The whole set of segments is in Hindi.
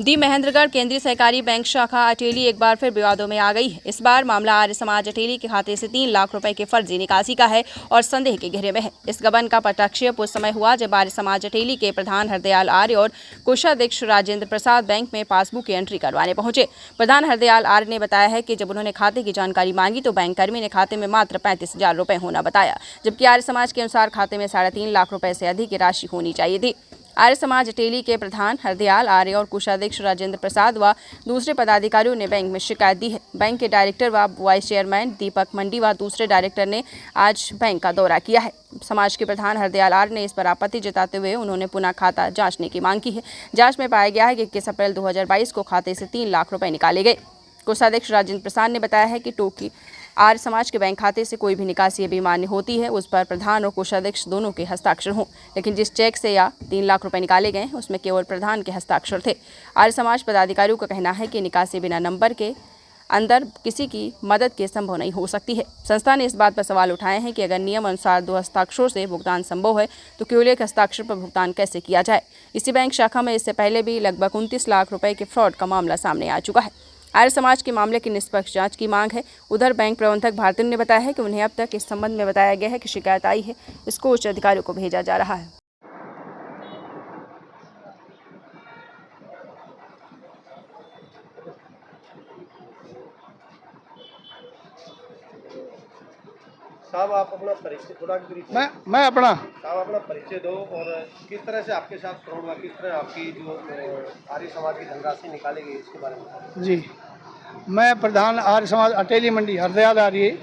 दी महेंद्रगढ़ केंद्रीय सहकारी बैंक शाखा अटेली एक बार फिर विवादों में आ गई है। इस बार मामला आर्य समाज अटेली के खाते से 3 लाख रुपए के फर्जी निकासी का है और संदेह के घेरे में है। इस गबन का प्रत्यक्षेप उस समय हुआ जब आर्य समाज अटेली के प्रधान हरदयाल आर्य और कोषाध्यक्ष राजेंद्र प्रसाद बैंक में पासबुक की एंट्री करवाने पहुंचे। प्रधान हरदयाल आर्य ने बताया है कि जब उन्होंने खाते की जानकारी मांगी तो बैंक कर्मी ने खाते में मात्र 35,000 रुपए होना बताया, जबकि आर्य समाज के अनुसार खाते में 3.5 लाख रुपए से अधिक की राशि होनी चाहिए थी। आर्य समाज अटेली के प्रधान हरदयाल आर्य और कोषाध्यक्ष राजेंद्र प्रसाद व दूसरे पदाधिकारियों ने बैंक में शिकायत दी है। बैंक के डायरेक्टर व वाइस चेयरमैन दीपक मंडी व दूसरे डायरेक्टर ने आज बैंक का दौरा किया है। समाज के प्रधान हरदयाल आर्य ने इस पर आपत्ति जताते हुए उन्होंने पुनः खाता जांचने की मांग की है। जांच में पाया गया है कि 21 अप्रैल 2022 को खाते से 3 लाख रुपए निकाले गए। कोषाध्यक्ष राजेंद्र प्रसाद ने बताया है कि टोकी आर्य समाज के बैंक खाते से कोई भी निकासी यदि मान्य होती है उस पर प्रधान और कोषाध्यक्ष दोनों के हस्ताक्षर हों, लेकिन जिस चेक से या 3 लाख रुपए निकाले गए उसमें केवल प्रधान के हस्ताक्षर थे। आर्य समाज पदाधिकारियों का कहना है कि निकासी बिना नंबर के अंदर किसी की मदद के संभव नहीं हो सकती है। संस्था ने इस बात पर सवाल उठाए हैं कि अगर नियम अनुसार 2 हस्ताक्षरों से भुगतान संभव है तो केवल एक हस्ताक्षर पर भुगतान कैसे किया जाए। इसी बैंक शाखा में इससे पहले भी लगभग 29 लाख रुपए के फ्रॉड का मामला सामने आ चुका है। आर्य समाज के मामले की निष्पक्ष जांच की मांग है। उधर बैंक प्रबंधक भारती ने बताया है कि उन्हें अब तक इस संबंध में बताया गया है कि शिकायत आई है, इसको उच्च अधिकारियों को भेजा जा रहा है। साहब आप अपना परिचय थोड़ा मैं अपना साहब अपना परिचय दो और किस तरह से आपके साथ फ्रॉड हुआ, किस तरह आपकी जो आर्य समाज की धनराशि निकाली गई इसके बारे में। जी, मैं प्रधान आर्य समाज अटेली मंडी हरदयाल आर्य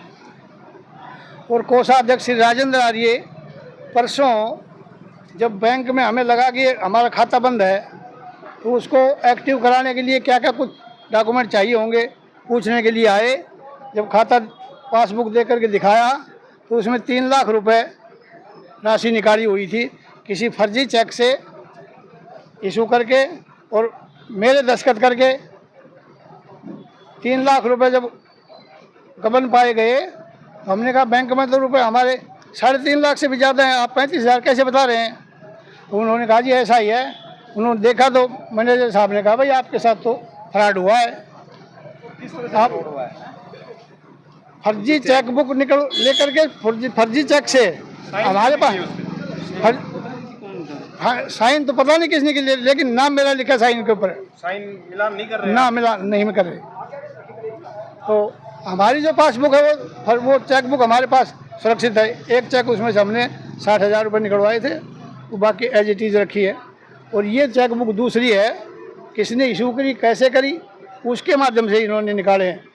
और कोषाध्यक्ष श्री राजेंद्र आर्य परसों जब बैंक में हमें लगा कि हमारा खाता बंद है तो उसको एक्टिव कराने के लिए क्या क्या कुछ डॉक्यूमेंट चाहिए होंगे पूछने के लिए आए। जब खाता पासबुक दे करके दिखाया तो उसमें 3 लाख रुपए राशि निकाली हुई थी किसी फर्जी चेक से इशू करके और मेरे दस्तखत करके। 3 लाख रुपए जब गबन पाए गए तो हमने कहा बैंक में तो रुपए हमारे 3.5 लाख से भी ज़्यादा हैं, आप 35,000 कैसे बता रहे हैं। तो उन्होंने कहा जी ऐसा ही है। उन्होंने देखा तो मैनेजर साहब ने कहा भाई आपके साथ तो फ्रॉड हुआ है। किस तरह से फ्रॉड हुआ है? फर्जी चेक बुक निकल लेकर के फर्जी चेक से हमारे पास साइन तो पता नहीं किसने के लिए, लेकिन नाम मेरा लिखा साइन के ऊपर। साइन मिलान नहीं कर रहे? ना मिलान नहीं कर रहे। तो हमारी जो पासबुक है वो चेक बुक हमारे पास सुरक्षित है। एक चेक उसमें से हमने 60,000 रुपये निकलवाए थे, वो बाकी एज इट इज़ रखी है। और ये चेक बुक दूसरी है, किसने इशू करी कैसे करी उसके माध्यम से इन्होंने निकाले हैं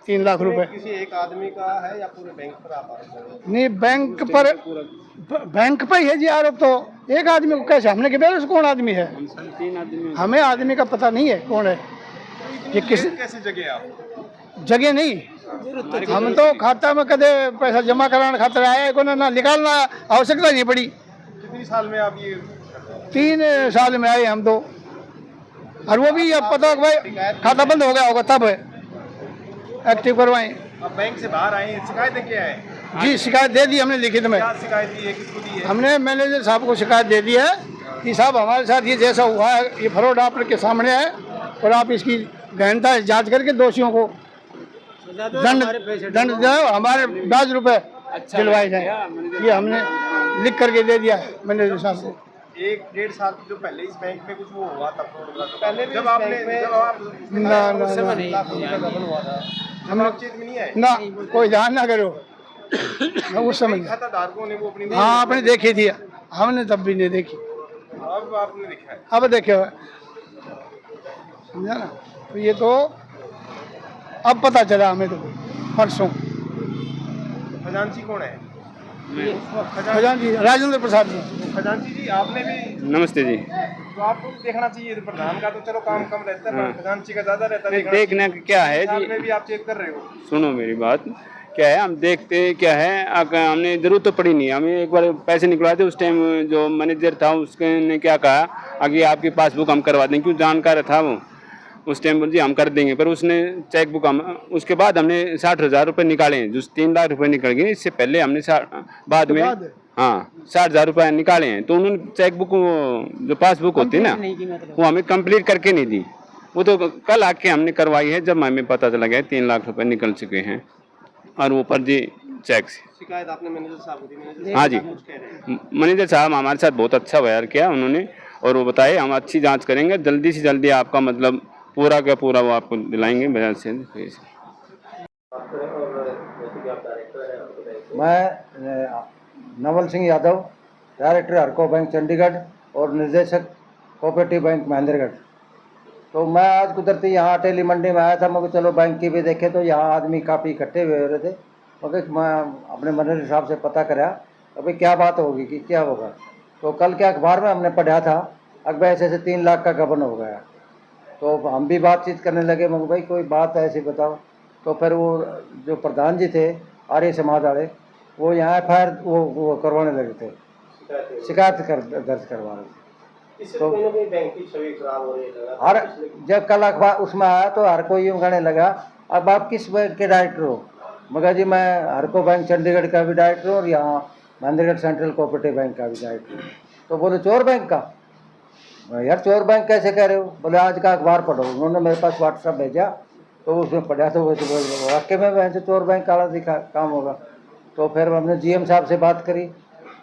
3 लाख रुपए। किसी एक आदमी का है या पूरे बैंक पर आप आरोप? नहीं, बैंक पर ही है जी आरोप। तो एक आदमी को कैसे, हमने के कौन आदमी है, 3 आदमी, हमें आदमी का पता नहीं है कौन है ये। किस कैसी जगह आप? जगह नहीं, हम तो खाता में कदे पैसा जमा कराने खातर आया है, ना निकालना आवश्यकता नहीं पड़ी। कितनी साल में आप ये? 3 साल में आए हम तो, और वो भी अब पता भाई खाता बंद हो गया होगा तब एक्टिव करवाएं। अब बैंक से बाहर आए, शिकायतें क्या है? जी शिकायत दे दी हमने लिखित में। क्या शिकायत दी है, किसको दी है? हमने मैनेजर साहब को शिकायत दे दी है कि साहब हमारे साथ ये जैसा हुआ है ये फ्रॉड आपके सामने है और आप इसकी गहनता जांच करके दोषियों को दंड दो, हमारे 10 रुपये दिलवाए जाए। ये हमने लिख करके दे दिया है मैनेजर साहब को। 1-1.5 साल जो पहले इस बैंक में कुछ वो हुआ था फ्रॉड हुआ, तो पहले जब आपने हम बातचीत में नहीं आए ना, कोई ध्यान ना करो उस समय खाताधारकों ने वो अपनी हाँ आपने देखी थी, हमने तब भी नहीं देखी। अब आपने देखा है? अब देखे हुए समझा ना। तो ये तो अब पता चला हमें तो परसों। खजांची कौन है? खजांची राजेंद्र प्रसाद जी। खजांची जी आपने भी? नमस्ते जी। तो आपको देखना चाहिए, तो प्रधान का तो चलो काम कम रहता है, पर खजांची का ज्यादा रहता है। देखना क्या है जी, में भी आप चेक कर रहे हो? सुनो मेरी बात, क्या है हम देखते क्या है, हमने जरूरत तो पड़ी नहीं। हमें एक बार पैसे निकलवाए थे, उस टाइम जो मैनेजर था उसके ने क्या कहा आगे आपकी पासबुक हम करवा देंगे, क्यों जानकार था वो उस टाइम, बोल जी हम कर देंगे। पर उसने चेक बुक हम उसके बाद हमने 60,000 रुपये निकाले हैं, जो 3 लाख रुपये निकल गए। इससे पहले हमने बाद में हाँ 60,000 रुपये निकाले हैं। तो उन्होंने चेक बुक जो पासबुक होती है ना वो हमें कंप्लीट करके नहीं दी। वो तो कल आके हमने करवाई है, जब हमें पता चला गया 3 लाख रुपए निकल चुके हैं और वो फर्जी चेक से। शिकायत आपने मैनेजर साहब को दी? मैनेजर हाँ जी, साहब कुछ कह रहे हैं? मैनेजर साहब हमारे साथ बहुत अच्छा व्यवहार किया उन्होंने, और वो बताए हम अच्छी जांच करेंगे, जल्दी से जल्दी आपका मतलब पूरा का पूरा वो आपको दिलाएंगे बजाज से। बात करें और जैसे कि आप डायरेक्टर हैं आपके बैंक के, मैं नवल सिंह यादव, डायरेक्टर हरको बैंक चंडीगढ़ और निर्देशक कोऑपरेटिव बैंक महेंद्रगढ़। तो मैं आज कुदरती यहाँ अटेली मंडी में आया था, मगर चलो बैंक की भी देखे तो यहाँ आदमी काफ़ी इकट्ठे हुए हो रहे थे। मगर मैं अपने मैनेजर साहब से पता करा अभी क्या बात होगी कि क्या होगा। तो कल के अखबार में हमने पढ़ा था अकबर ऐसे 3 लाख का गबन हो गया। तो हम भी बातचीत करने लगे, मगर भाई कोई बात ऐसी बताओ। तो फिर वो जो प्रधान जी थे आर्य समाज वाले, वो यहाँ FIR वो करवाने लगे थे, शिकायत दर्ज करवा रहे थे। इससे तो कोई ना कोई बैंक की छवि खराब हो रही है। हर जब कल अखबार उसमें आया तो हर कोई यूँ कहने लगा अब आप किस बैंक के डायरेक्टर हो? मगर जी मैं हरको बैंक चंडीगढ़ का भी डायरेक्टर हूँ और यहाँ महेंद्रगढ़ सेंट्रल कोऑपरेटिव बैंक का भी डायरेक्टर हूँ। तो बोले चोर बैंक का? मैं यार चोर बैंक कैसे कह रहे हो? बोले आज का अखबार पढ़ो। उन्होंने मेरे पास व्हाट्सअप भेजा तो उसमें पढ़ा तो वो वाकई में वैसे चोर बैंक काला दिखा काम होगा। तो फिर हमने GM साहब से बात करी।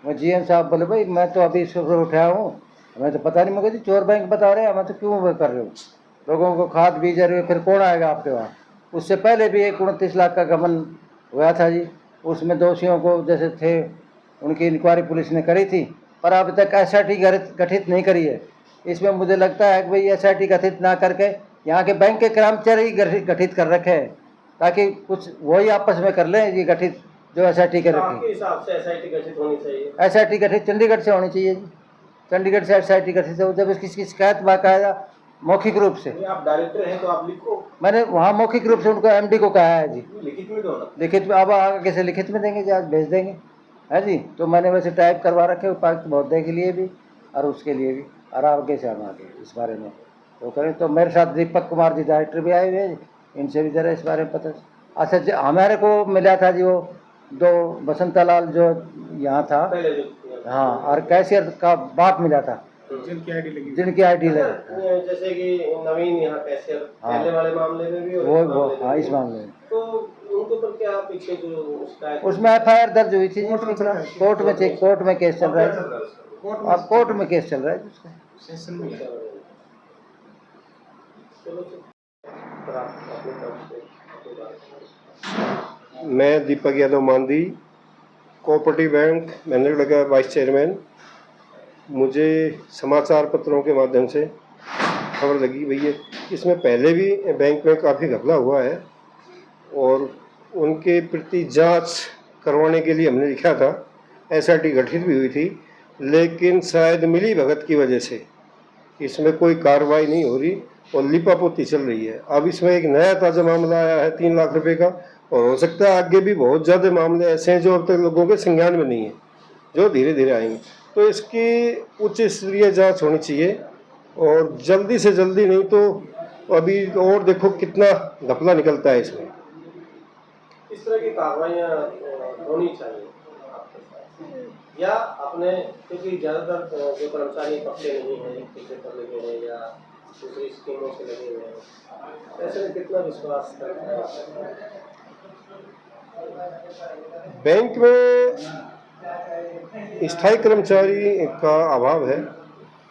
मैं GM साहब बोले भाई मैं तो अभी सुबह उठाया हूँ, हमें तो पता नहीं। मगर जी चोर बैंक बता रहे हैं, हमें तो क्यों वो कर रहे हो? लोगों को खाद बीज रहे, फिर कौन आएगा आपके वहाँ? उससे पहले भी एक 29 लाख का गबन हुआ था जी। उसमें दोषियों को जैसे थे उनकी इंक्वायरी पुलिस ने करी थी, पर अभी तक SIT गठित नहीं करी है। इसमें मुझे लगता है कि भाई SIT गठित ना करके यहाँ के बैंक के कर्मचारी गठित कर रखे हैं, ताकि कुछ वही आपस में कर लें ये गठित जो SIT कर रखे। आपके हिसाब से SIT गठित होनी चाहिए? SIT गठित चंडीगढ़ से होनी चाहिए जी। चंडीगढ़ से SIT गठित हो, जब इसकी शिकायत बाकायदा मौखिक रूप से। आप डायरेक्टर हैं तो आप लिखो। मैंने मैंने वहाँ मौखिक रूप से उनको MD को कहा है जी। लिखित में दो ना। लिखित में अब आगे से लिखित में देंगे जी, आज भेज देंगे है जी। तो मैंने वैसे टाइप करवा रखे उपायुक्त महोदय के लिए भी और उसके लिए भी, और आगे से हम आगे इस बारे में तो करें। तो मेरे साथ दीपक कुमार जी डायरेक्टर भी आए हुए हैं, इनसे भी ज़रा इस बारे में पता। अच्छा हमारे को मिला था जी वो 2 बसंता लाल जो यहाँ था, पहले जो हाँ, और कैशियर का बाप मिला था जिनकी ID लगी, जिनकी ID लगी। जैसे कि नवीन यहाँ कैशियर हाँ। पहले वाले मामले में भी और वो हाँ इस मामले में तो उनके ऊपर क्या पीछे जो शिकायत उसमें FIR दर्ज हुई थी जी उसके खिलाफ। कोर्ट में केस चल रहा है। अब कोर्ट में केस चल रहा है उसका। सेशन में चलो अपने तरफ से। मैं दीपक यादव मांदी, कोऑपरेटिव बैंक महेंद्रगढ़ का वाइस चेयरमैन। मुझे समाचार पत्रों के माध्यम से खबर लगी भैया इसमें पहले भी बैंक में काफ़ी घपला हुआ है और उनके प्रति जांच करवाने के लिए हमने लिखा था। SIT गठित भी हुई थी, लेकिन शायद मिली भगत की वजह से इसमें कोई कार्रवाई नहीं हो रही और लिपापोती चल रही है। अब इसमें एक नया ताज़ा मामला आया है 3 लाख रुपए का, और हो सकता है आगे भी बहुत ज़्यादा मामले ऐसे हैं जो अब तक लोगों के संज्ञान में नहीं है, जो धीरे धीरे आएंगे। तो इसकी उच्च स्तरीय जांच होनी चाहिए और जल्दी से जल्दी, नहीं तो अभी और देखो कितना घपला निकलता है इसमें। इस तरह की कार्रवाइयाँ होनी चाहिए या अपने, क्योंकि ज़्यादातर जो कर्मचारी पक्के नहीं हैं, किसी पर लगे हैं या दूसरी स्कीमों से लगे हुए हैं, ऐसे में कितना विश्वास करता है? बैंक में स्थायी कर्मचारी का अभाव है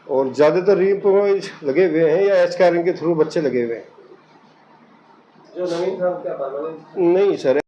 और ज़्यादातर रीएम्प्लॉयज लगे हुए हैं या HRM के थ्रू बच्चे लगे हुए हैं। जो नवीन था क्या परमानेंट? नहीं सर।